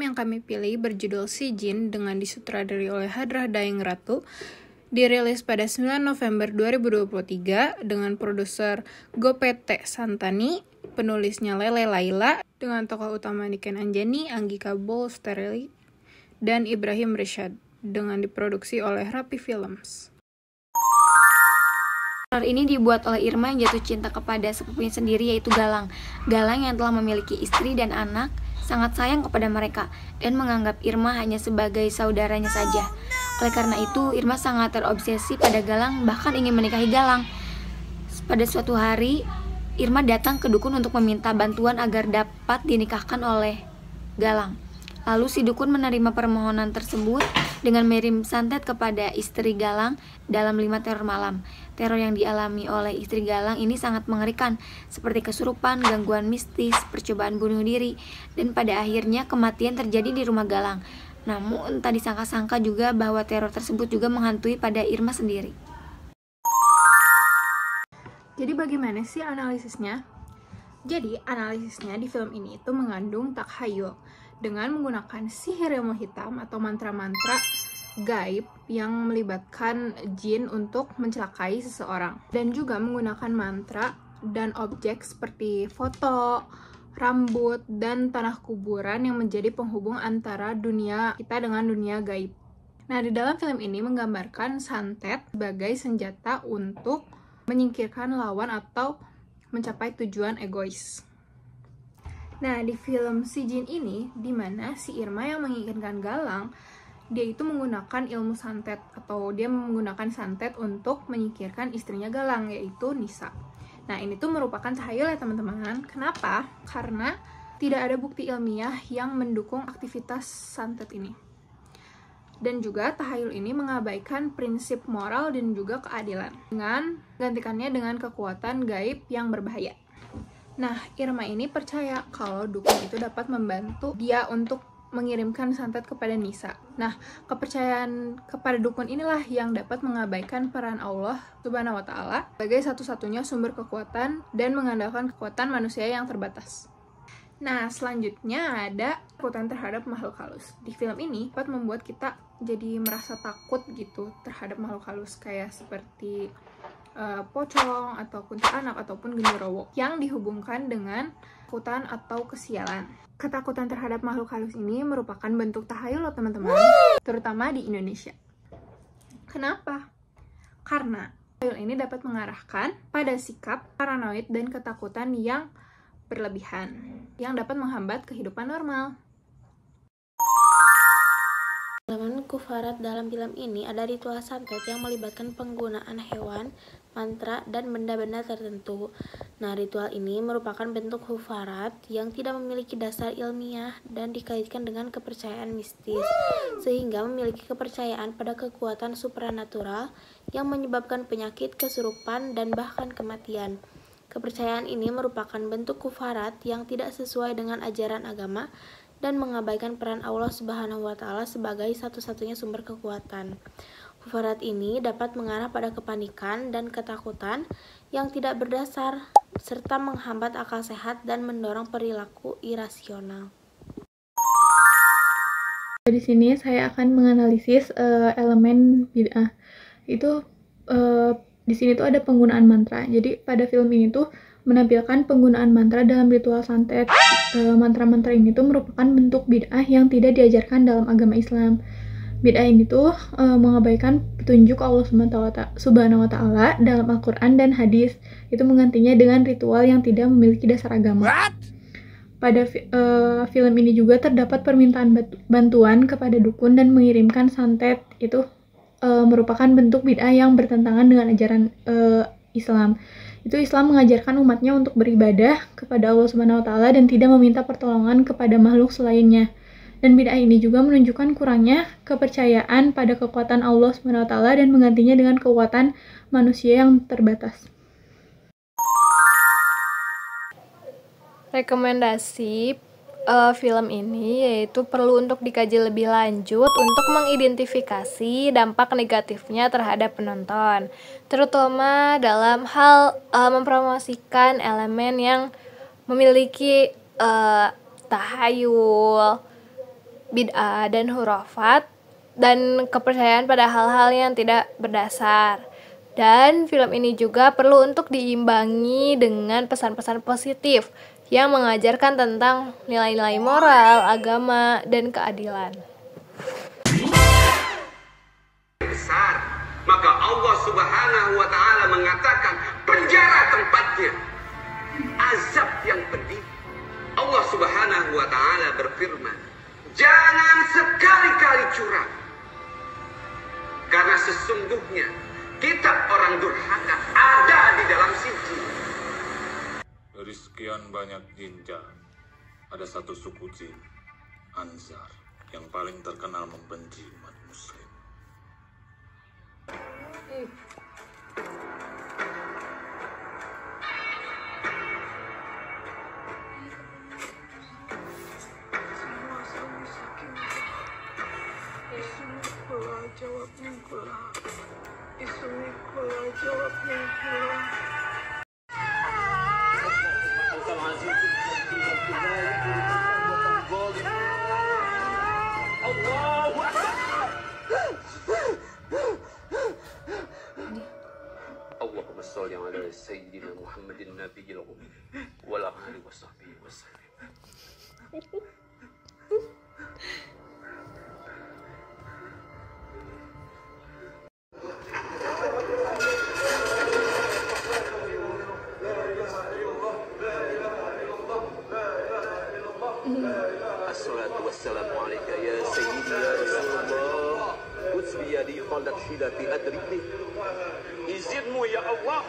yang kami pilih berjudul Si Jin dengan disutradarai oleh Hadrah Daeng Ratu, dirilis pada 9 November 2023 dengan produser Gopete Santani, penulisnya Lele Laila, dengan tokoh utama Niken Anjani, Anggika Bolsterli, dan Ibrahim Rishad, dengan diproduksi oleh Rapi Films. Horor ini dibuat oleh Irma yang jatuh cinta kepada sepupunya sendiri, yaitu Galang. Galang yang telah memiliki istri dan anak, sangat sayang kepada mereka dan menganggap Irma hanya sebagai saudaranya saja. Oleh karena itu, Irma sangat terobsesi pada Galang, bahkan ingin menikahi Galang. Pada suatu hari, Irma datang ke dukun untuk meminta bantuan agar dapat dinikahkan oleh Galang. Lalu si dukun menerima permohonan tersebut dengan mengirim santet kepada istri Galang dalam 5 teror malam. Teror yang dialami oleh istri Galang ini sangat mengerikan, seperti kesurupan, gangguan mistis, percobaan bunuh diri, dan pada akhirnya kematian terjadi di rumah Galang. Namun tak disangka-sangka juga bahwa teror tersebut juga menghantui pada Irma sendiri. Jadi bagaimana sih analisisnya? Jadi analisisnya di film ini itu mengandung takhayul dengan menggunakan sihir ilmu hitam atau mantra-mantra gaib yang melibatkan jin untuk mencelakai seseorang, dan juga menggunakan mantra dan objek seperti foto, rambut, dan tanah kuburan yang menjadi penghubung antara dunia kita dengan dunia gaib. Nah, di dalam film ini menggambarkan santet sebagai senjata untuk menyingkirkan lawan atau mencapai tujuan egois. Nah, di film Si Jin ini, di mana si Irma yang menginginkan Galang, dia itu menggunakan ilmu santet, atau dia menggunakan santet untuk menyingkirkan istrinya Galang, yaitu Nisa. Nah, ini tuh merupakan tahayul ya teman-teman. Kenapa? Karena tidak ada bukti ilmiah yang mendukung aktivitas santet ini. Dan juga tahayul ini mengabaikan prinsip moral dan juga keadilan, dengan gantikannya dengan kekuatan gaib yang berbahaya. Nah, Irma ini percaya kalau dukun itu dapat membantu dia untuk mengirimkan santet kepada Nisa. Nah, kepercayaan kepada dukun inilah yang dapat mengabaikan peran Allah Subhanahu wa Ta'ala sebagai satu-satunya sumber kekuatan dan mengandalkan kekuatan manusia yang terbatas. Nah, selanjutnya ada ketakutan terhadap makhluk halus. Di film ini dapat membuat kita jadi merasa takut gitu terhadap makhluk halus, kayak seperti pocong atau kuntilanak ataupun genderuwo yang dihubungkan dengan ketakutan atau kesialan. Ketakutan terhadap makhluk halus ini merupakan bentuk tahayul loh teman-teman, terutama di Indonesia. Kenapa? Karena tahayul ini dapat mengarahkan pada sikap paranoid dan ketakutan yang berlebihan yang dapat menghambat kehidupan normal. Elemen kufarat dalam film ini ada ritual santet yang melibatkan penggunaan hewan, mantra, dan benda-benda tertentu. Nah, ritual ini merupakan bentuk kufarat yang tidak memiliki dasar ilmiah dan dikaitkan dengan kepercayaan mistis, sehingga memiliki kepercayaan pada kekuatan supranatural yang menyebabkan penyakit, kesurupan, dan bahkan kematian. Kepercayaan ini merupakan bentuk kufarat yang tidak sesuai dengan ajaran agama dan mengabaikan peran Allah Subhanahu wa Ta'ala sebagai satu-satunya sumber kekuatan. Kufarat ini dapat mengarah pada kepanikan dan ketakutan yang tidak berdasar, serta menghambat akal sehat dan mendorong perilaku irasional. Di sini saya akan menganalisis elemen bid'ah. Itu di sini tuh ada penggunaan mantra. Jadi pada film ini tuh menampilkan penggunaan mantra dalam ritual santet. Mantra-mantra ini tuh merupakan bentuk bid'ah yang tidak diajarkan dalam agama Islam. Bid'ah ini tuh mengabaikan petunjuk Allah Subhanahu wa Ta'ala dalam Al-Quran dan hadis. Itu menggantinya dengan ritual yang tidak memiliki dasar agama. Pada film ini juga terdapat permintaan bantuan kepada dukun dan mengirimkan santet. Itu merupakan bentuk bid'ah yang bertentangan dengan ajaran Islam. Itu Islam mengajarkan umatnya untuk beribadah kepada Allah Subhanahu wa Ta'ala dan tidak meminta pertolongan kepada makhluk selainnya. Dan bid'ah ini juga menunjukkan kurangnya kepercayaan pada kekuatan Allah Subhanahu wa Ta'ala dan menggantinya dengan kekuatan manusia yang terbatas. Rekomendasi film ini yaitu perlu untuk dikaji lebih lanjut untuk mengidentifikasi dampak negatifnya terhadap penonton, terutama dalam hal mempromosikan elemen yang memiliki tahayul, bid'ah dan hurafat, dan kepercayaan pada hal-hal yang tidak berdasar. Dan film ini juga perlu untuk diimbangi dengan pesan-pesan positif yang mengajarkan tentang nilai-nilai moral, agama, dan keadilan. Besar, maka Allah Subhanahu wa Ta'ala mengatakan penjara tempatnya, azab yang pedih. Allah Subhanahu wa Ta'ala berfirman, jangan sekali-kali curang, karena sesungguhnya kitab orang durhaka ada di dalam sijil. Dari sekian banyak jinja, ada satu suku jin, Anzar, yang paling terkenal membenci umat muslim. Allahumma sholli ala sayyidina Muhammadin nabiyil ummi wa ala alihi washabbihi wasallam. Assalatu wassalamu alayka ya sayyidi ya Rasulullah. Utsbiyadi qalat shidati adrikni. Izinmu ya Allah